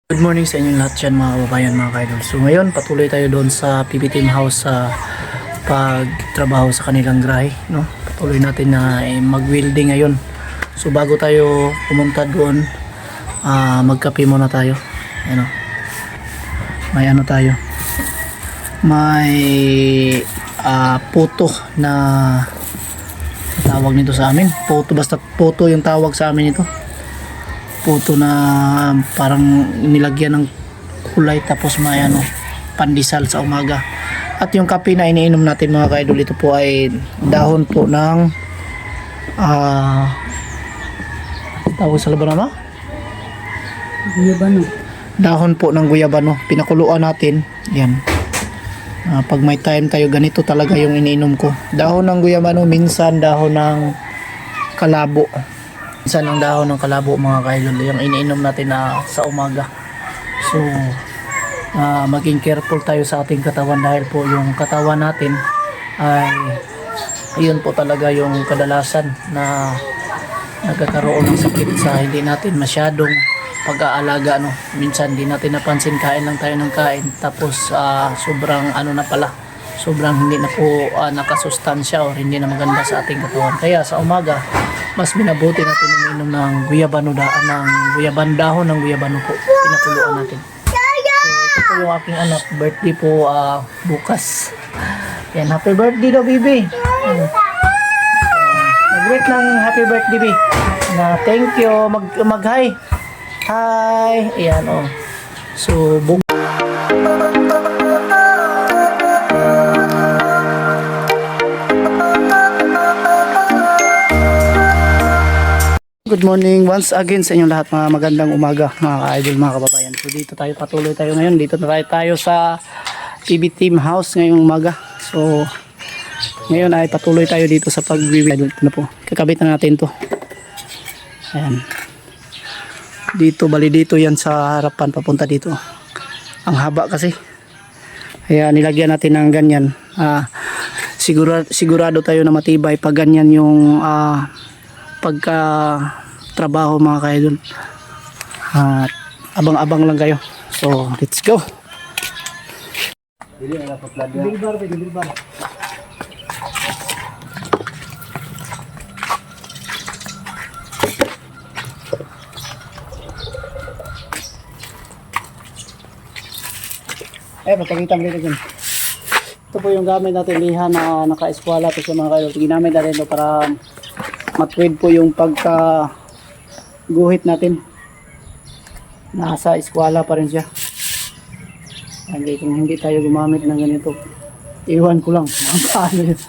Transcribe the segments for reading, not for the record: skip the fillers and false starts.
Good morning sa inyong lahat dyan mga kababayan, mga kaidol. So ngayon patuloy tayo doon sa PB Team House sa pagtrabaho sa kanilang grahe, no? Patuloy natin na mag-welding ngayon. So bago tayo pumunta doon, magkape muna tayo. Ano? May ano tayo? May puto na tawag nito sa amin. Puto, basta puto yung tawag sa amin ito. Puto na parang nilagyan ng kulay, tapos may pandesal sa umaga. At yung kape na iniinom natin mga kaidol, ito po ay dahon po ng tawag sa Labanama? Guyabano. Dahon po ng guyabano. Pinakuluan natin. Yan. Pag may time tayo, ganito talaga yung iniinom ko. Dahon ng guyabano, minsan dahon ng kalabo. Minsan ang dahon ng kalabo mga kaidol, yung iniinom natin na sa umaga. So maging careful tayo sa ating katawan, dahil po yung katawan natin ay ayun po talaga yung kadalasan na nagkakaroon ng sakit sa hindi natin masyadong pag-aalaga, no? Minsan hindi natin napansin, kain lang tayo ng kain, tapos sobrang na pala, sobrang hindi na po nakasustansya o hindi na maganda sa ating katawan. Kaya sa umaga mas binabuti natin uminom ng guyabano, dahon ng guyabano po, pinakuluan natin. So ito po yung aking anak, birthday po bukas. Yan, happy birthday daw, baby. Nag-greet lang, happy birthday, baby. Na thank you, mag-hi. Hi. Ayan, so good morning once again sa inyong lahat, mga magandang umaga mga ka-idol, mga kababayan. So dito tayo, patuloy tayo ngayon. Dito na tayo sa PB Team House ngayong umaga. So ngayon ay patuloy tayo dito sa pag-welding. Ito na po, kakabit na natin to. Ayan. Dito, bali dito yan sa harapan, papunta dito. Ang haba kasi. Kaya nilagyan natin ng ganyan. Sigurado tayo na matibay pag ganyan yung pagka trabaho mga kaidol. Abang-abang lang kayo. So let's go. Bilbar. Patangitang dito dyan. Ito po yung gamit natin, liha na naka-eskwala ito sa mga kaidol. Ginamit natin ito para matwid po yung pagka guhit natin. Nasa eskwala pa rin siya. Kung hindi tayo gumamit ng ganito, iwan ko lang paano yun.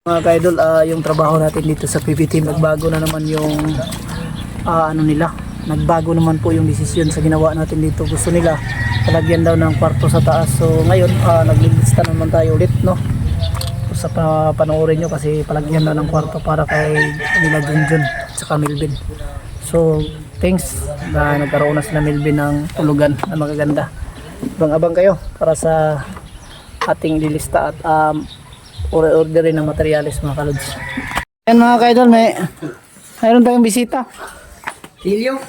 Mga kaidol, yung trabaho natin dito sa PB Team, nagbago na naman yung nila. Nagbago naman po yung desisyon sa ginawa natin dito. Gusto nila palagyan daw ng kwarto sa taas. So ngayon naglilista naman tayo ulit, no? Sa panoorin nyo, kasi palagyan na ng kwarto para kay nila Junjun at saka Melvin. So thanks na nagkaroon na sila Melvin ng tulugan na magaganda. Abang-abang kayo para sa ating lilista at orderin ng materyales, mga kalods. Ayan mga kaidol, mayroon tayong bisita. Ilyong.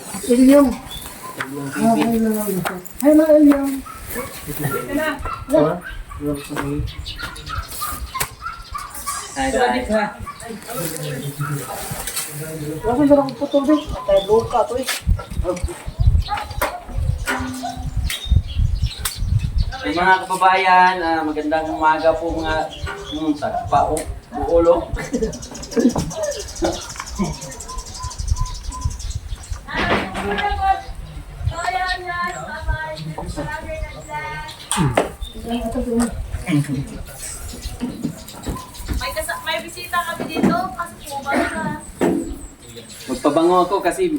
Hi mga Ilyong. Wasan sa akong putol din? Tayo buka ito eh. Mga kababayan, magandang umaga po mga sagpao, buolo. May bisita kami dito kasi pumabango na. Magpabango ako kasi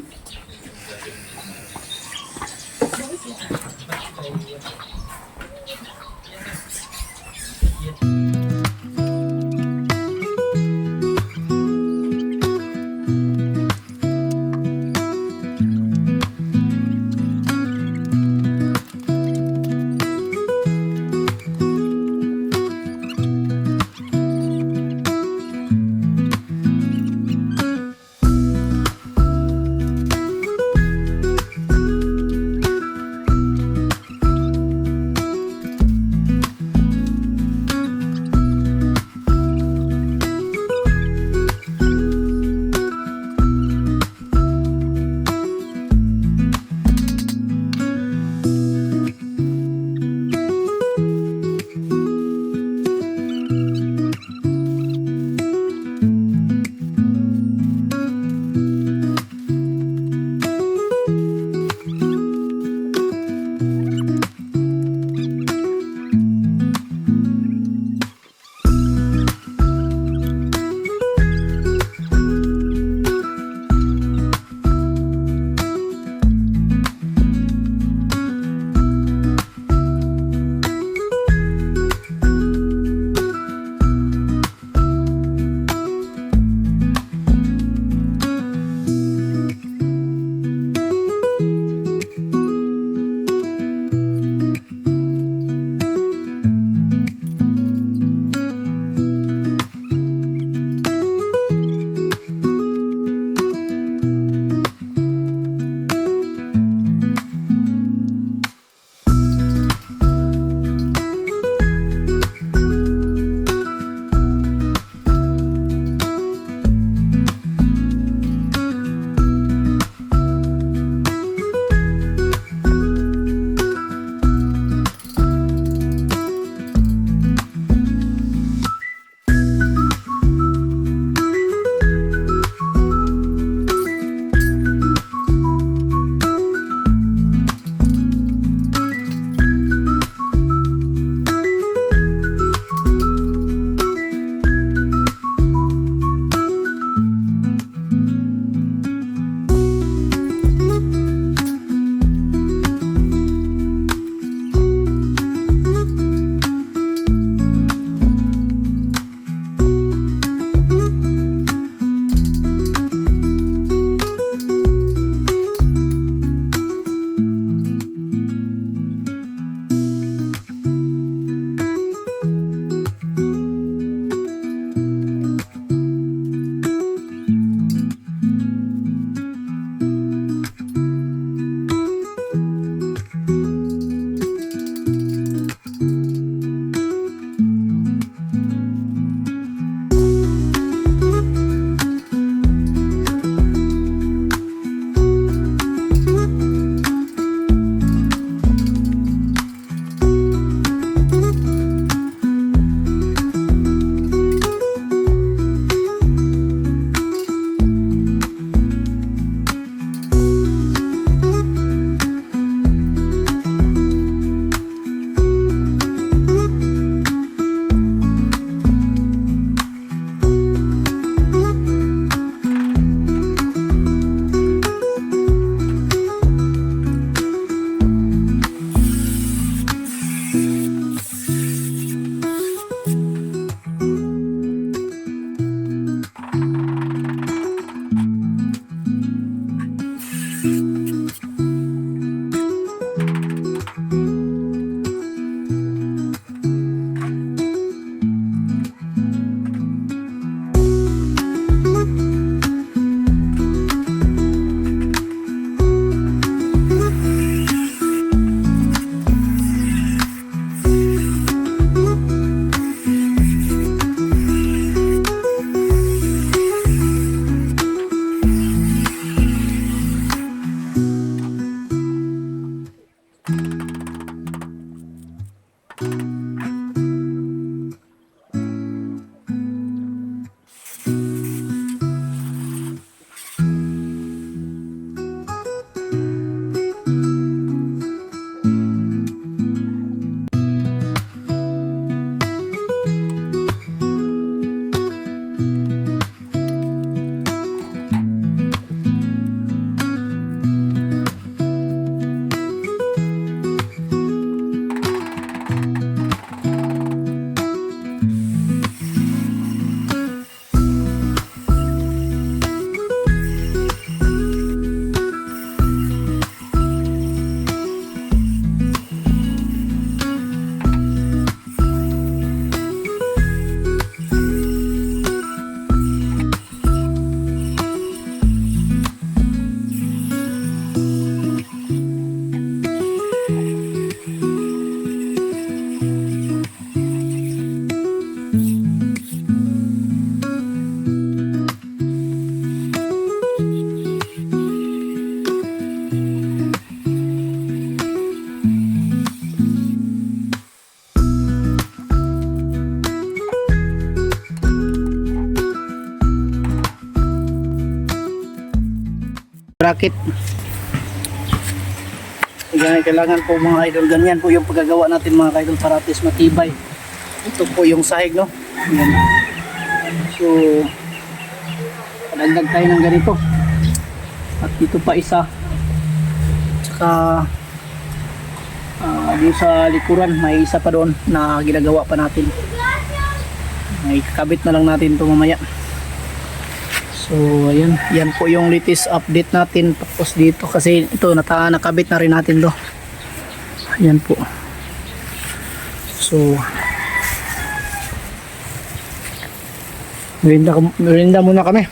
bracket. Yan, kailangan po mga idol, ganyan po yung paggagawa natin mga idol para at least matibay. Ito po yung sahig, no? Yan. So, padagdag tayo ng ganito. At dito pa isa. Tsaka, dito sa likuran, may isa pa doon na ginagawa pa natin. May kakabit na lang natin ito mamaya. So, ayun. Yan po yung latest update natin. Tapos dito kasi ito, nakabit na rin natin to. Ayan po. So, merinda muna kami.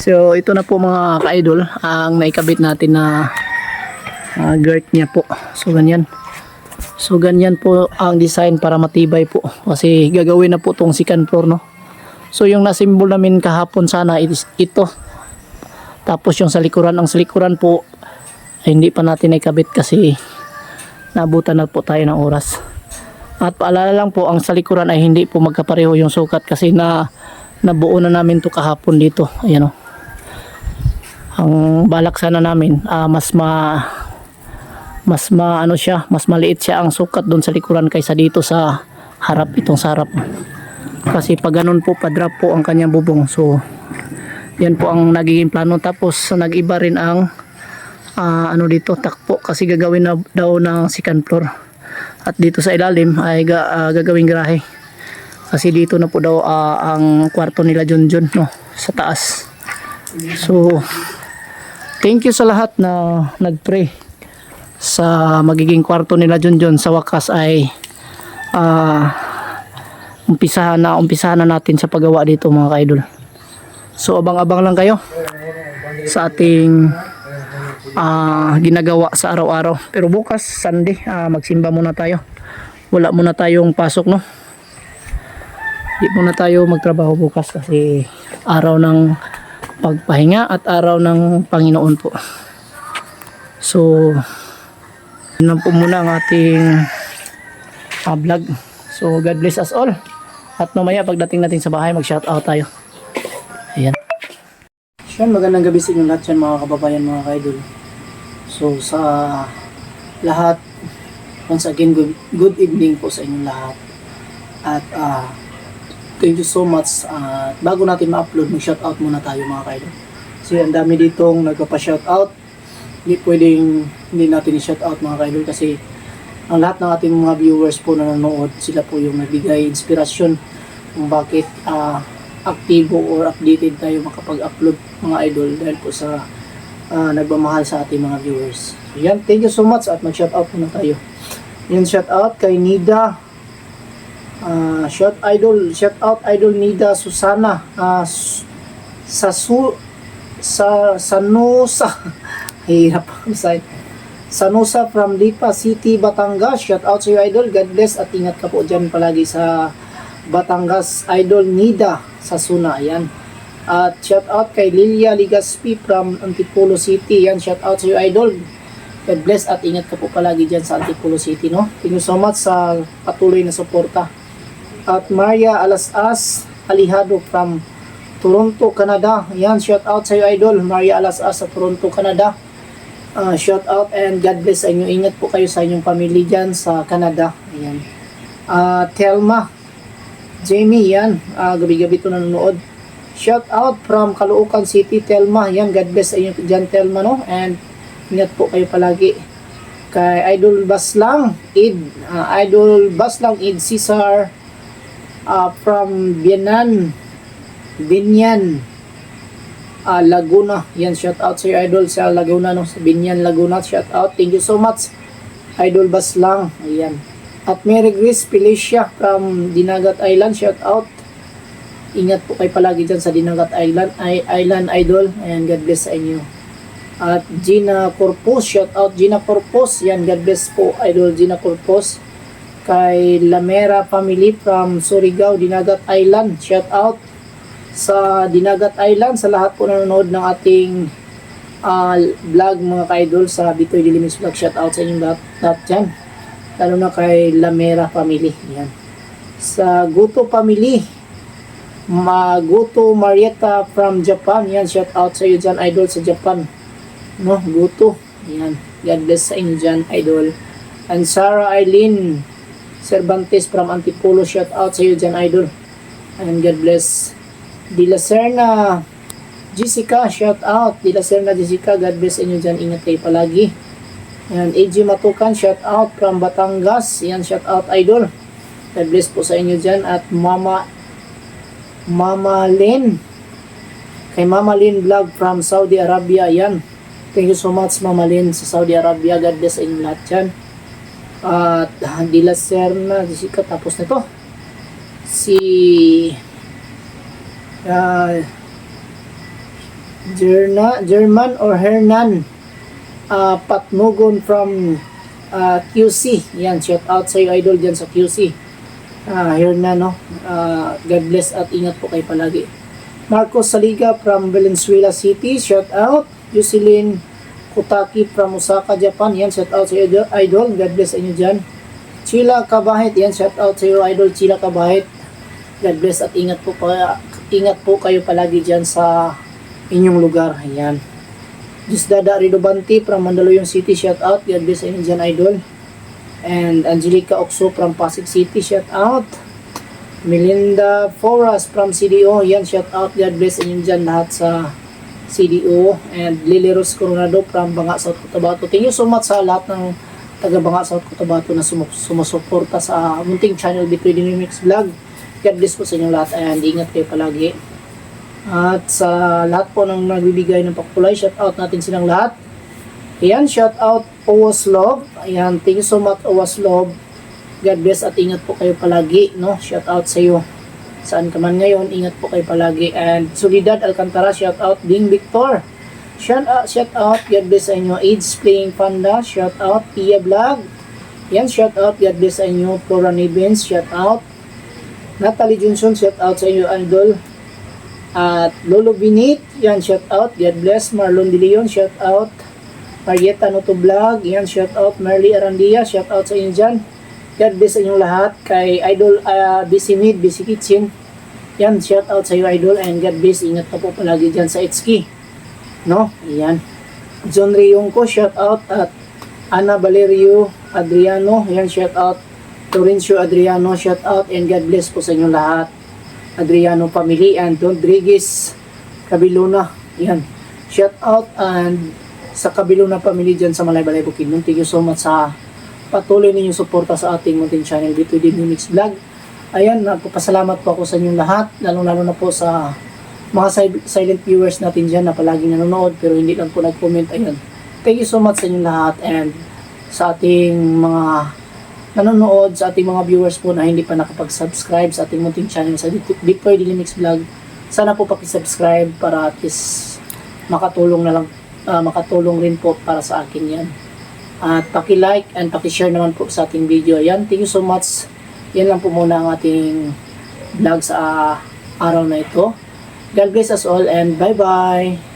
So ito na po mga ka-idol ang naikabit natin na girth niya po. So ganyan. So ganyan po ang design para matibay po. Kasi gagawin na po tong second floor, no. So yung nasimbol namin kahapon sana is ito. Tapos yung sa likuran, ang sa likuran po ay hindi pa natin naikabit kasi naabutan na po tayo ng oras. At paalala lang po, ang sa likuran ay hindi po magkapareho yung sukat kasi nabuo na namin to kahapon dito. Ayan o. Ang balak sana namin mas ano siya, mas maliit siya ang sukat doon sa likuran kaysa dito sa harap, itong sa harap. Kasi pag ganun po, pa-drop po ang kanyang bubong. So yan po ang nagiging plano. Tapos nag-iba rin ang ano dito, takpo kasi gagawin na daw ng second floor. At dito sa ilalim ay gagawing garahe. Kasi dito na po daw ang kwarto nila Junjun, no, sa taas. So thank you sa lahat na nagpray sa magiging kwarto nila Junjun. Sa wakas ay umpisahan na natin sa paggawa dito mga ka-idol. So abang-abang lang kayo sa ating ginagawa sa araw-araw. Pero bukas Sunday, magsimba muna tayo. Wala muna tayong pasok, no. Di muna tayo magtrabaho bukas kasi araw ng pagpahinga at araw ng Panginoon po. So yun lang po muna ang ating vlog. So God bless us all. At mamaya pagdating natin sa bahay, mag-shout out tayo. Ayan. Siyan, magandang gabi sa inyo lahat yan mga kababayan, mga ka-idol. So sa lahat, once again, good evening po sa inyong lahat. At thank you so much. Bago natin ma-upload, mag-shout out muna tayo mga ka-idol. Kasi ang dami ditong nagpapa-shout out. Hindi pwedeng hindi natin i-shout out mga ka-idol kasi ang lahat ng ating mga viewers po na nanonood, sila po yung nagbigay inspirasyon kung bakit aktibo or updated tayo makapag-upload mga idol dahil po sa nagmamahal sa ating mga viewers. So, yan, thank you so much at mag-shout out muna tayo. Yan, shout out kay Nida, shout out idol Nida Susana, Sanusa hirap ako sa Sanusa from Lipa City, Batangas. Shout out sa iyo idol, God bless at ingat ka po dyan palagi sa Batangas idol Nida sa Suna. Ayan. At shout out kay Lilia Ligaspi from Antipolo City. Yan, shout out sa iyo idol, God bless at ingat ka po palagi dyan sa Antipolo City, no. Thank you so much sa patuloy na suporta. At Maria Alasas Alihado from Toronto, Canada. Yan, shout out sa iyo idol, Maria Alasas sa Toronto, Canada. Shout out and God bless sa inyo. Ingat po kayo sa inyong pamilya dyan sa Canada. Ayan. Telma Jamie, yan, gabi-gabi ito nanonood. Shout out from Caloocan City, Telma. Yan, God bless sa inyo dyan, Telma, no? And ingat po kayo palagi. Kay Idol Baslang Id Cesar from Binyan Laguna. Yan, shout out sa iyo idol sa Laguna, no, sa Binyan Laguna. Shout out, thank you so much Idol Baslang. Ayan. At Mary Grace Felicia from Dinagat Island, shout out. Ingat po kayo palagi dyan sa Dinagat Island idol, and God bless sa inyo. At Gina Corpus, shout out Gina Corpus. Yan, God bless po idol Gina Corpus. Kay Lamera family from Surigao, Dinagat Island, shout out sa Dinagat Island, sa lahat po nanonood ng ating vlog mga ka-idol sa Bitoy Dilimis Vlog. Shout out sa inyong lahat dyan, lalo na kay Lamera family. Yan. Sa Guto family, Guto Marietta from Japan. Yan, shout out sa iyo dyan idol sa Japan, no, Guto. Yan, God bless sa inyo dyan idol. And Sarah Eileen Cervantes from Antipolo, shout out sa iyo dyan idol, and God bless. De La Serna Jessica, shout out De La Serna Jessica, God bless inyo dyan, ingat kayo palagi. Yan, AG Matukan, shout out from Batangas. Yan, shout out idol, God bless po sa inyo dyan. At Mama Lynn, kay Mama Lynn vlog from Saudi Arabia. Yan, thank you so much Mama Lynn sa Saudi Arabia, God bless sa inyo lahat dyan. At De La Serna Jessica, tapos na to si German or Hernan Patnugon from QC. Yan, shout out sa iyo idol dyan sa QC. Hernan, no? God bless at ingat po kayo palagi. Marcos Saliga from Valenzuela City, shout out. Yusilin Kutaki from Osaka, Japan. Yan, shout out sa iyo idol. God bless sa inyo dyan. Chila Kabahit, yan, shout out sa iyo idol Chila Kabahit. God bless at ingat po kayo palagi dyan sa inyong lugar. Ayan. Gisdada Ridobanti from Mandaluyong City, shout out. God bless sa inyo dyan idol. And Angelica Oxo from Pasig City, shout out. Melinda Foras from CDO, yan, shout out. God bless sa inyo dyan lahat sa CDO. And Lily Rose Coronado from Banga, South Cotabato. Thank you so much sa lahat ng taga Banga, South Cotabato na sumusuporta sa munting channel Bitoy Dynamics Vlog. God bless po sa inyo lahat and ingat kayo palagi. At sa lahat po ng nagbibigay ng pakulay, shout out natin silang lahat. Ayan, shout out Owas Love. Ayan, thank you so much Owas Love. God bless at ingat po kayo palagi, no? Shout out sa iyo. Saan ka man ngayon, ingat po kayo palagi. And Solidad Alcantara, shout out. Ding Victor, shout out. God bless sa inyo. AIDS Playing Panda, shout out. Pia Vlog, yan, shout out. God bless sa inyo. Flora Nivens, shout out. Natalie Johnson, shout out sa inyo idol. At Lolo Binit, yan, shout out. God bless. Marlon De Leon, shout out. Marietta Noto Vlog, yan, shout out. Marley Arandia, shout out sa inyo dyan. God bless sa inyong lahat. Kay Idol Busy Mid, Busy Kitchen, yan, shout out sa iyo idol. And God bless, ingat ka po palagi dyan sa Itski, no? Yan. John Reyongko, shout out. At Ana Valerio Adriano, yan, shout out. Lorenzo Adriano, shout out. And God bless po sa inyong lahat. Adriano family and Rodriguez Cabiluna, yan, shout out. And sa Cabiluna family dyan sa Malaybalay Bukidnon, thank you so much sa patuloy ninyong suporta sa ating munting channel Bitoy Dynamics Vlog. Ayan, nagpapasalamat po ako sa inyong lahat, lalo na po sa mga silent viewers natin dyan na palaging nanonood pero hindi lang po nag-comment. Ayan, thank you so much sa inyong lahat and sa ating mga nanonood, sa ating mga viewers po na hindi pa nakapag-subscribe sa ating munting channel sa Bitoy Dynamics Vlog. Sana po paki-subscribe para at least makatulong rin po para sa akin yan. At paki-like and paki-share naman po sa ating video. Yan, thank you so much. Yan lang po muna ang ating vlog sa araw na ito. God bless us all and bye-bye.